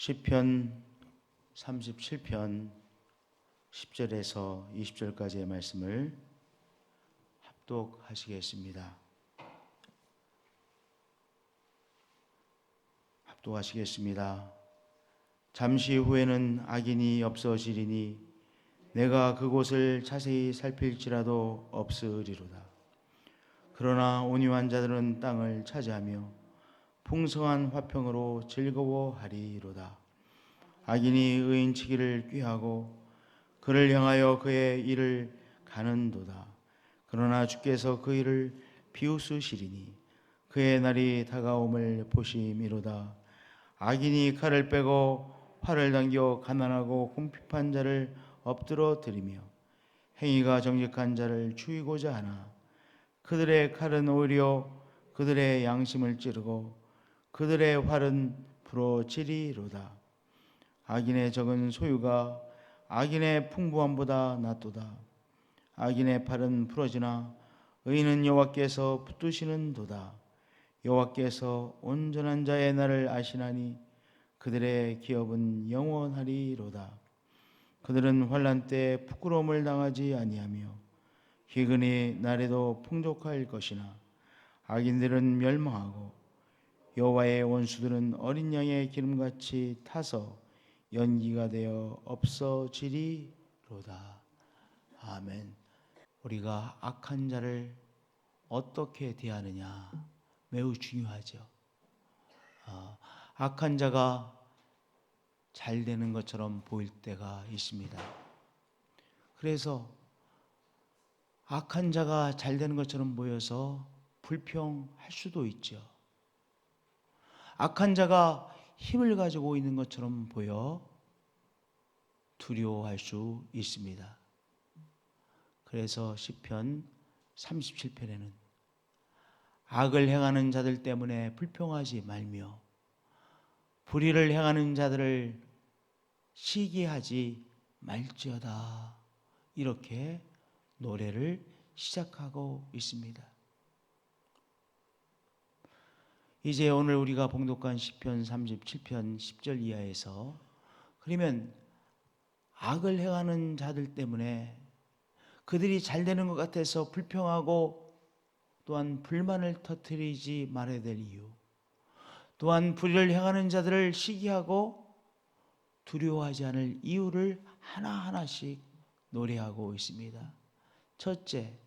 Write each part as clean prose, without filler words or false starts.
시편 37편 10절에서 20절까지의 말씀을 합독하시겠습니다. 잠시 후에는 악인이 없어지리니 내가 그곳을 자세히 살필지라도 없으리로다. 그러나 온유한 자들은 땅을 차지하며 풍성한 화평으로 즐거워하리로다. 악인이 의인치기를 꾀하고 그를 향하여 그의 일을 가는도다. 그러나 주께서 그 일을 비웃으시리니 그의 날이 다가옴을 보심이로다. 악인이 칼을 빼고 활을 당겨 가난하고 궁핍한 자를 엎드러뜨리며 행위가 정직한 자를 죽이고자 하나 그들의 칼은 오히려 그들의 양심을 찌르고 그들의 활은 부러지리로다. 악인의 적은 소유가 악인의 풍부함보다 낫도다. 악인의 팔은 부러지나 의인은 여호와께서 붙드시는도다. 여호와께서 온전한 자의 날을 아시나니 그들의 기업은 영원하리로다. 그들은 환난 때 부끄러움을 당하지 아니하며 기근의 날에도 풍족할 것이나 악인들은 멸망하고 여호와의 원수들은 어린 양의 기름같이 타서 연기가 되어 없어지리로다. 아멘. 우리가 악한 자를 어떻게 대하느냐 매우 중요하죠. 악한 자가 잘 되는 것처럼 보일 때가 있습니다. 그래서 악한 자가 잘 되는 것처럼 보여서 불평할 수도 있죠. 악한 자가 힘을 가지고 있는 것처럼 보여 두려워할 수 있습니다. 그래서 시편 37편에는 악을 행하는 자들 때문에 불평하지 말며 불의를 행하는 자들을 시기하지 말지어다 이렇게 노래를 시작하고 있습니다. 이제 오늘 우리가 봉독한 시편 37편 10절 이하에서 그러면 악을 행하는 자들 때문에 그들이 잘 되는 것 같아서 불평하고 또한 불만을 터뜨리지 말아야 될 이유, 또한 불의를 행하는 자들을 시기하고 두려워하지 않을 이유를 하나하나씩 노래하고 있습니다. 첫째,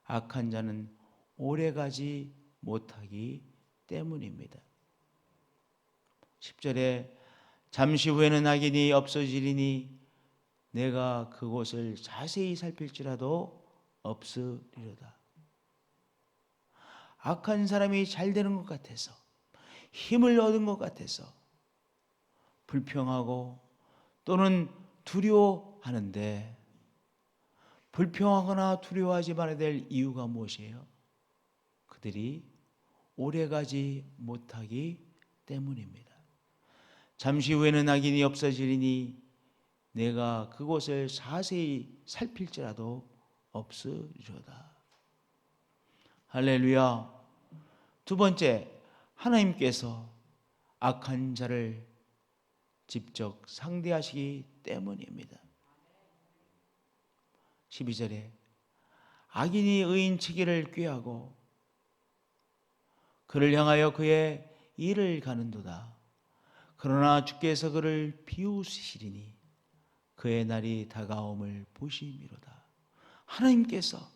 악한 자는 오래가지 못하기 때문입니다. 10절에 잠시 후에는 악인이 없어지리니 내가 그곳을 자세히 살필지라도 없으리로다. 악한 사람이 잘 되는 것 같아서 힘을 얻은 것 같아서 불평하고 또는 두려워하는데 불평하거나 두려워하지 말아야 될 이유가 무엇이에요? 그들이 오래가지 못하기 때문입니다. 잠시 후에는 악인이 없어지리니 내가 그곳을 자세히 살필지라도 없으리로다. 할렐루야. 두 번째, 하나님께서 악한 자를 직접 상대하시기 때문입니다. 12절에 악인이 의인치기를 꾀하고 그를 향하여 그의 일을 가는도다. 그러나 주께서 그를 비웃으시리니 그의 날이 다가옴을 보심이로다. 하나님께서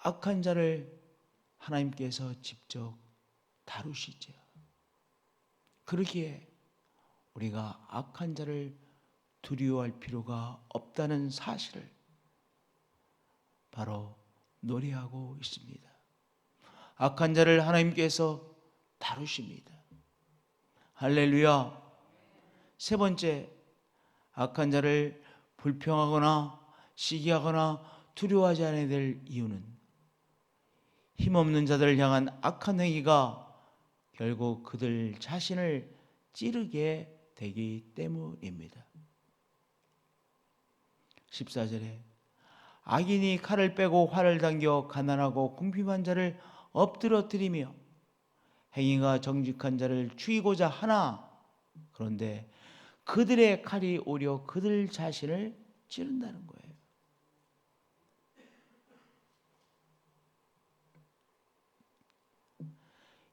악한 자를 하나님께서 직접 다루시죠. 그러기에 우리가 악한 자를 두려워할 필요가 없다는 사실을 바로 노래하고 있습니다. 악한 자를 하나님께서 다루십니다. 할렐루야. 세 번째, 악한 자를 불평하거나 시기하거나 두려워하지 않아야 될 이유는 힘없는 자들을 향한 악한 행위가 결국 그들 자신을 찌르게 되기 때문입니다. 14절에 악인이 칼을 빼고 활을 당겨 가난하고 궁핍한 자를 엎드러뜨리며 행위가 정직한 자를 죽이고자 하나, 그런데 그들의 칼이 오히려 그들 자신을 찌른다는 거예요.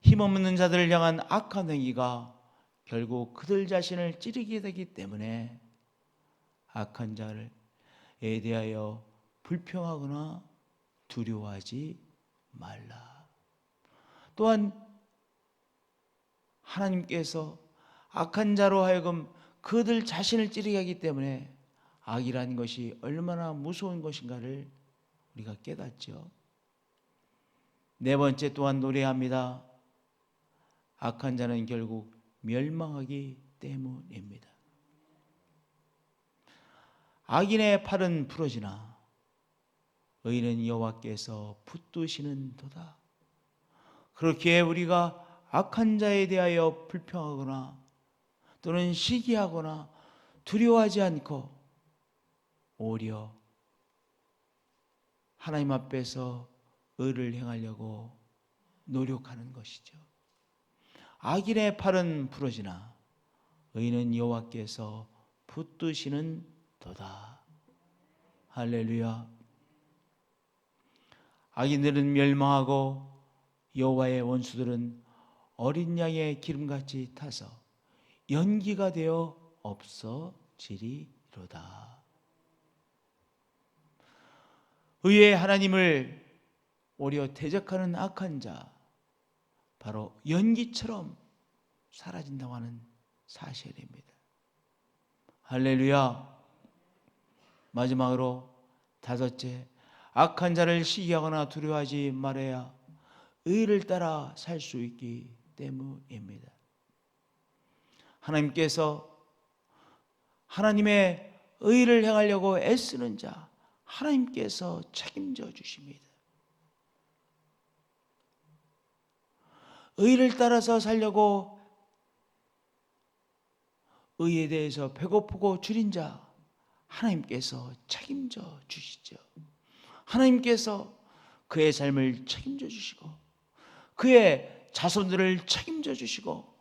힘없는 자들을 향한 악한 행위가 결국 그들 자신을 찌르게 되기 때문에 악한 자에 대하여 불평하거나 두려워하지 말라. 또한 하나님께서 악한 자로 하여금 그들 자신을 찌르게 하기 때문에 악이라는 것이 얼마나 무서운 것인가를 우리가 깨닫죠. 네 번째 또한 노래합니다. 악한 자는 결국 멸망하기 때문입니다. 악인의 팔은 부러지나 의인은 여호와께서 붙드시는도다. 그렇게 우리가 악한 자에 대하여 불평하거나 또는 시기하거나 두려워하지 않고 오히려 하나님 앞에서 의를 행하려고 노력하는 것이죠. 악인의 팔은 부러지나 의인은 여호와께서 붙드시는 도다. 할렐루야. 악인들은 멸망하고 여호와의 원수들은 어린 양의 기름같이 타서 연기가 되어 없어지리로다. 의의 하나님을 오히려 대적하는 악한 자, 바로 연기처럼 사라진다고 하는 사실입니다. 할렐루야. 마지막으로 다섯째, 악한 자를 시기하거나 두려워하지 말아야 의를 따라 살 수 있기 때문입니다. 하나님께서 하나님의 의를 행하려고 애쓰는 자, 하나님께서 책임져 주십니다. 의를 따라서 살려고 의에 대해서 배고프고 줄인 자, 하나님께서 책임져 주시죠. 하나님께서 그의 삶을 책임져 주시고 그의 자손들을 책임져 주시고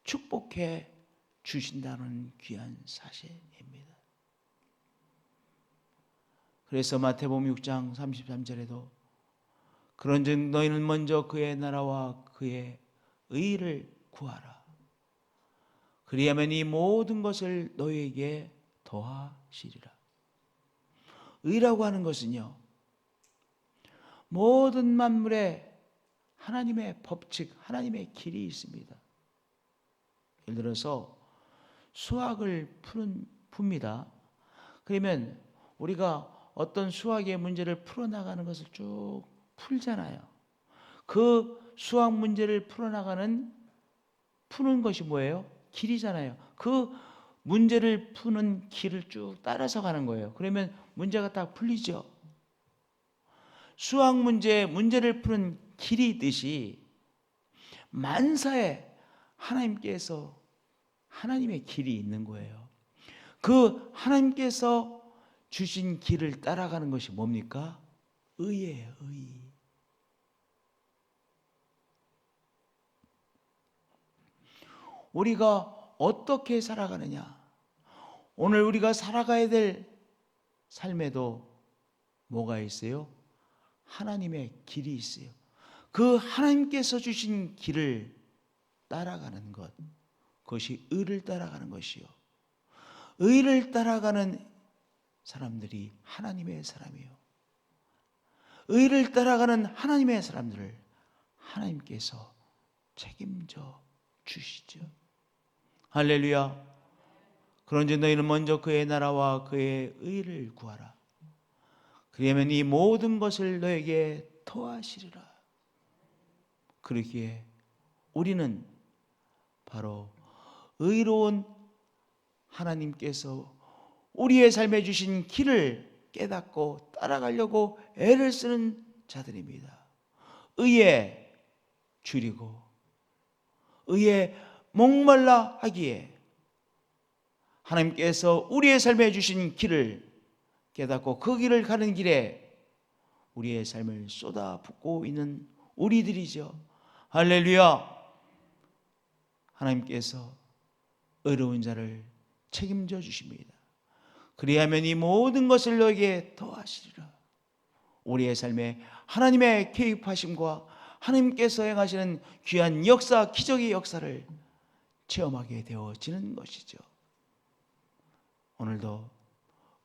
축복해 주신다는 귀한 사실입니다. 그래서 마태복음 6장 33절에도 그런즉 너희는 먼저 그의 나라와 그의 의를 구하라. 그리하면 이 모든 것을 너희에게 더하시리라. 의라고 하는 것은요, 모든 만물에 하나님의 법칙, 하나님의 길이 있습니다. 예를 들어서 수학을 풉니다. 그러면 우리가 어떤 수학의 문제를 풀어나가는 것을 쭉 풀잖아요. 그 수학 문제를 푸는 것이 뭐예요? 길이잖아요. 그 문제를 푸는 길을 쭉 따라서 가는 거예요. 그러면 문제가 딱 풀리죠. 수학 문제를 푸는 길이 있듯이 만사에 하나님께서 하나님의 길이 있는 거예요. 그 하나님께서 주신 길을 따라가는 것이 뭡니까? 의예요, 의. 우리가 어떻게 살아가느냐? 오늘 우리가 살아가야 될 삶에도 뭐가 있어요? 하나님의 길이 있어요. 그 하나님께서 주신 길을 따라가는 것, 그것이 의를 따라가는 것이요. 의를 따라가는 사람들이 하나님의 사람이요. 의를 따라가는 하나님의 사람들을 하나님께서 책임져 주시죠. 할렐루야. 그런즉 너희는 먼저 그의 나라와 그의 의를 구하라. 그러면 이 모든 것을 너에게 더하시리라. 그러기에 우리는 바로 의로운 하나님께서 우리의 삶에 주신 길을 깨닫고 따라가려고 애를 쓰는 자들입니다. 의에 줄이고 의에 목말라 하기에 하나님께서 우리의 삶에 주신 길을 깨닫고 그 길을 가는 길에 우리의 삶을 쏟아붓고 있는 우리들이죠. 할렐루야. 하나님께서 어려운 자를 책임져 주십니다. 그리하면 이 모든 것을 너에게 더하시리라. 우리의 삶에 하나님의 개입하심과 하나님께서 행하시는 귀한 역사, 기적의 역사를 체험하게 되어지는 것이죠. 오늘도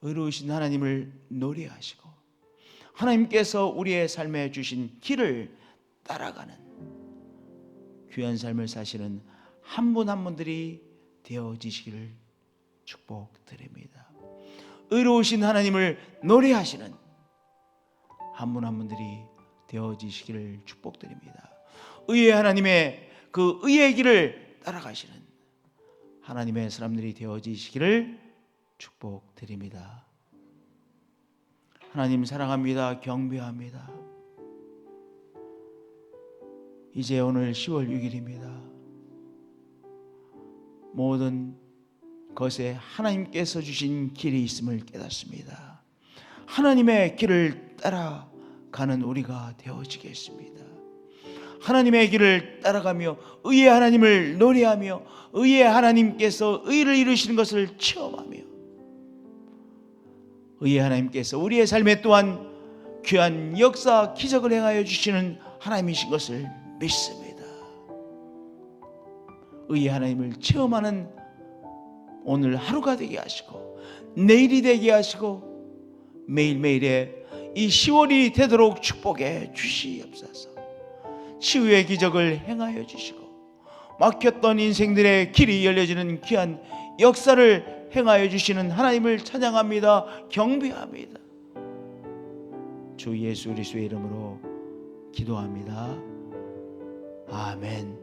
의로우신 하나님을 노래하시고 하나님께서 우리의 삶에 주신 길을 따라가는 귀한 삶을 사시는 한 분 한 분들이 되어지시기를 축복드립니다. 의로우신 하나님을 노래하시는 한 분 한 분들이 되어지시기를 축복드립니다. 의의 하나님의 그 의의 길을 따라가시는 하나님의 사람들이 되어지시기를 축복드립니다. 하나님 사랑합니다. 경배합니다. 이제 오늘 10월 6일입니다. 모든 것에 하나님께서 주신 길이 있음을 깨닫습니다. 하나님의 길을 따라가는 우리가 되어지겠습니다. 하나님의 길을 따라가며 의의 하나님을 노래하며 의의 하나님께서 의를 이루시는 것을 체험하며 의의 하나님께서 우리의 삶에 또한 귀한 역사, 기적을 행하여 주시는 하나님이신 것을 믿습니다. 의의 하나님을 체험하는 오늘 하루가 되게 하시고 내일이 되게 하시고 매일매일의 이 10월이 되도록 축복해 주시옵소서. 치유의 기적을 행하여 주시고 막혔던 인생들의 길이 열려지는 귀한 역사를 행하여 주시는 하나님을 찬양합니다. 경배합니다. 주 예수 그리스도의 이름으로 기도합니다. 아멘.